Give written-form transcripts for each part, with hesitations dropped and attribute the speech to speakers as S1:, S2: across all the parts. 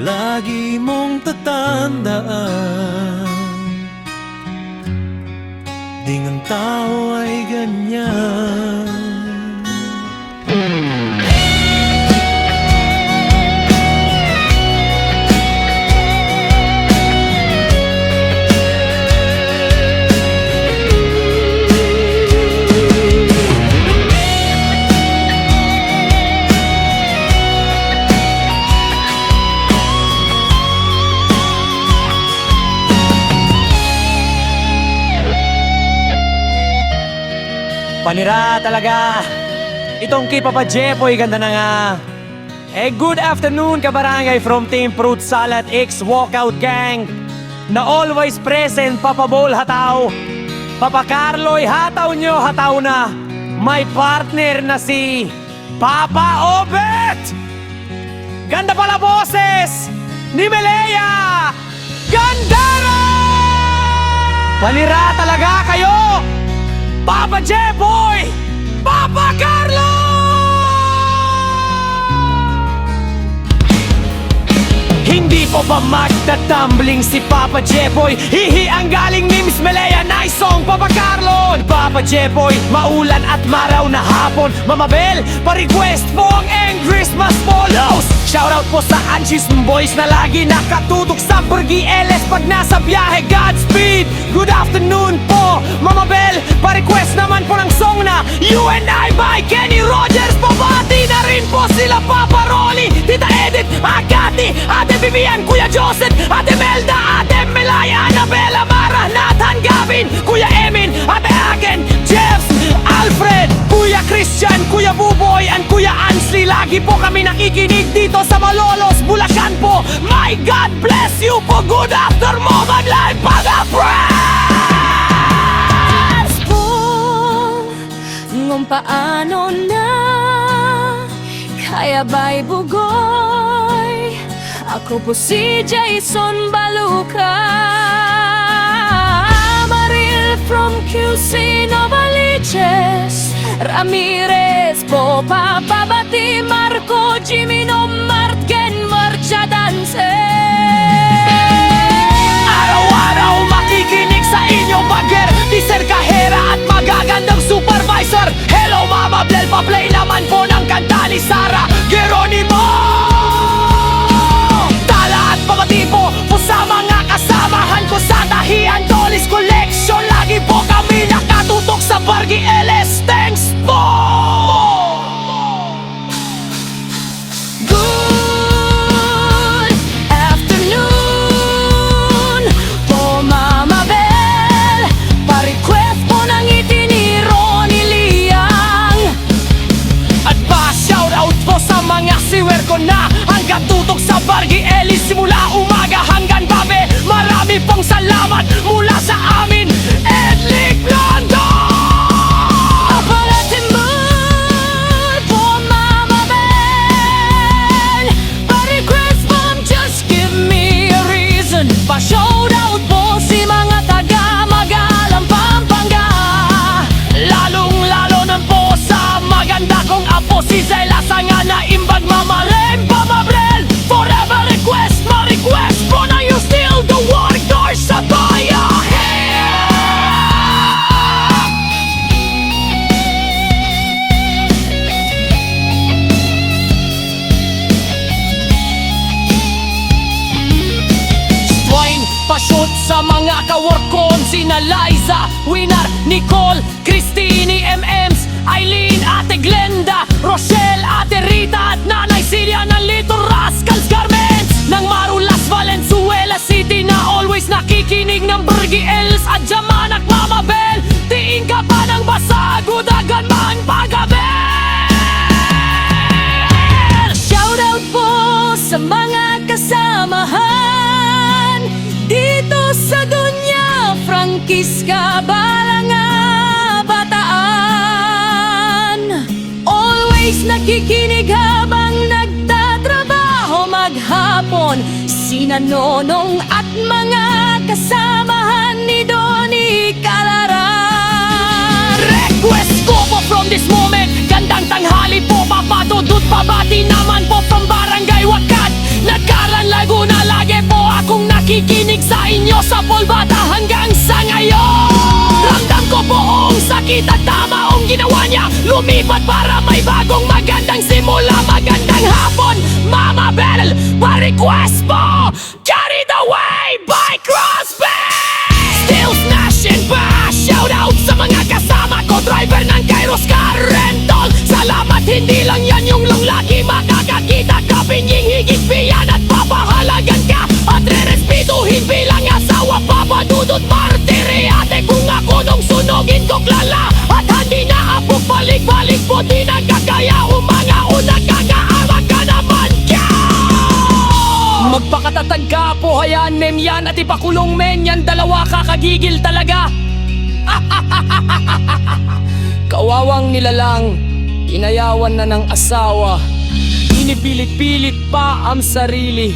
S1: lagi mong tatandaan, ding ang tao ay ganyan.
S2: Panira talaga. Itong kay Papa Jepoy, ganda na nga. Good afternoon kabarangay from Team Fruit Salad X Walkout Gang na always present, Papa Bol hataw, Papa Carloy hataw nyo, hataw na. My partner na si Papa Obet. Ganda pala boses ni Melea Gandara. Panira talaga kayo, Papa Jepoy, Papa Carlo! Hindi po ba magtatumbling si Papa Jepoy? Hihi ang galing ni Miss Melea, nice song Papa Carlo! Papa Jepoy, maulan at maraw na hapon. Mama Bel, pa-request po ang Christmas follows. Shoutout po sa Anchis Boys na lagi nakatutok sa Burgi LS pag nasa biyahe. Godspeed! Good afternoon po, Mama Bel, pa-request naman po ng song na You and I by Kenny Rogers. Pabati na rin po sila Papa Rolly, Tita Edith, Agati, Ate Vivian, Kuya Joseph, Ate Melda, Ate Melaya, Annabella, Mara, Nathan, Gavin, Kuya Emin, Ate Agen, Jeff, Alfred, Kuya Christian, Kuya Buboy, and Kuya Ansley. Lagi po kami nakikinig dito sa Malolos, Bulacan po. My God bless you po. Good after Moban Live, Paga Friends!
S3: Kung paano na kaya ba'y bugoy? Ako po si Jason Baluca, Maril from QC Novaliches, Ramirez po, Papa Bati, Marco, Jimino, Martgen, Marcha Dance.
S2: Araw-araw makikinig sa inyo bagger, di Sir Kahera at magagandang supervisor. Hello Mama Blel, pa-play naman po ng kanta ni Sara Geronimo. Tala at pabati po sa mga kasamahan ko sa Tahian Dolis Collection. Lagi po kami nakatutok sa Bargi LS. Thanks po!
S3: Good afternoon po, Mama Bel, pa-request po ng itiniro ni Liang.
S2: At pa-shoutout po sa mga siwer ko na hanggang tutok sa Bargi Ellis simula umaga hanggang gabi. Marami pong salamat mula sa amin, Edlic London!
S3: Apalatimul po, Mama Bel, pa-request po, just give me a reason. Pa-shoutout po si mga taga Magalang, Pampanga,
S2: Lalong-lalo na po sa maganda kong apo si Zela Sanga na imbag mamaleng pamabrel. Forever request, ma-request po na you still the warrior sa bayan. Dwayne, pa-shoot sa mga kawork ko, sina Liza, Winner, Nicole, Christine, MMs, Eileen, Ate Glenda, Rochelle, Ate Rita at Nanay Celia ng Little Rascals Garments ng Marulas, Valenzuela City na always nakikinig ng Burgi Els at Jamanak Mama Bel. Tiin ka pa ng basago, dagan man pagabel.
S3: shoutout po sa mga kasamahan dito sa Dunya Francisca, Balanga, Bataan. Always nakikinig habang nagtatrabaho maghapon, sina Nonong at mga kasamahan ni Donnie Calaran.
S2: Request ko po from this moment, gandang tanghali po, papadudod pabati naman po from Barangay Wakat, Nagkaran Lago nakikita tama ang ginawa niya. Lumipat para may bagong magandang simula. Magandang hapon, Mama Bell, pa-request mo, Carried Away by Crosby. Still smashing pa, shout out sa mga kasama ko, driver ng Kairos Car Rental. Salamat, hindi lang yan yung lang lagi makakakita ka, pinying higit piyan at papahalagan ka at re-respetuhin bilang asawa. Papa Dudut Martiri, ate kung ako nung sunugin ko klala at hindi na apok balik-balik po di nagkakaya mga unang kakaama ka naman ka. Magpakatatag ka po, hayaan mem yan at ipakulong men yan, dalawa kakagigil talaga. Kawawang nilalang, inayawan na ng asawa, inipilit-pilit pa ang sarili.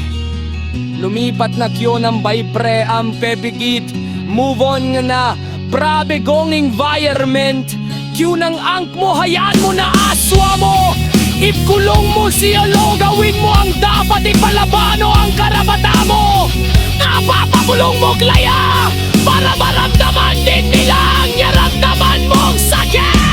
S2: Lumipat na kyo ng baypre ang pebigit. Move on nga na, prabe gong environment. Kyo ng angk mo, hayaan mo na aswa mo. Ikulong mo siya lo, gawin mo ang dapat, ipalabano ang karapata mo. Napapakulong mo klaya, para maramdaman din nila ang yaramdaman mong sakit.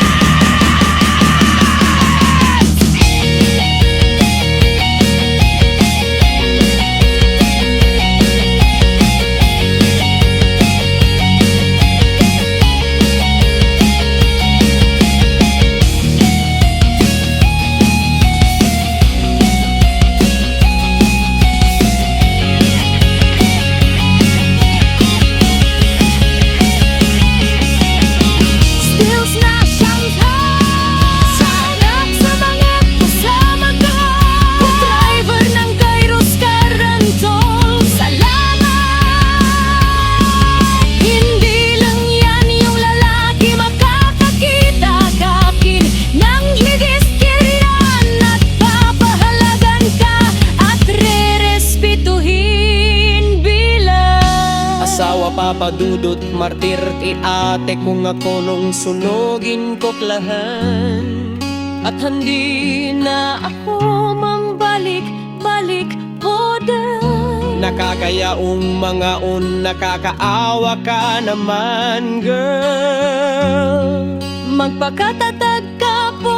S2: Papadudot martir ti ate kung ako nung sunugin ko klahan at hindi na ako mambalik-balik po dahil nakakayaong mga nakakaawa ka naman girl. Magpakatatag ka po,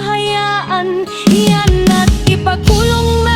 S2: hayaan yan at ipakulong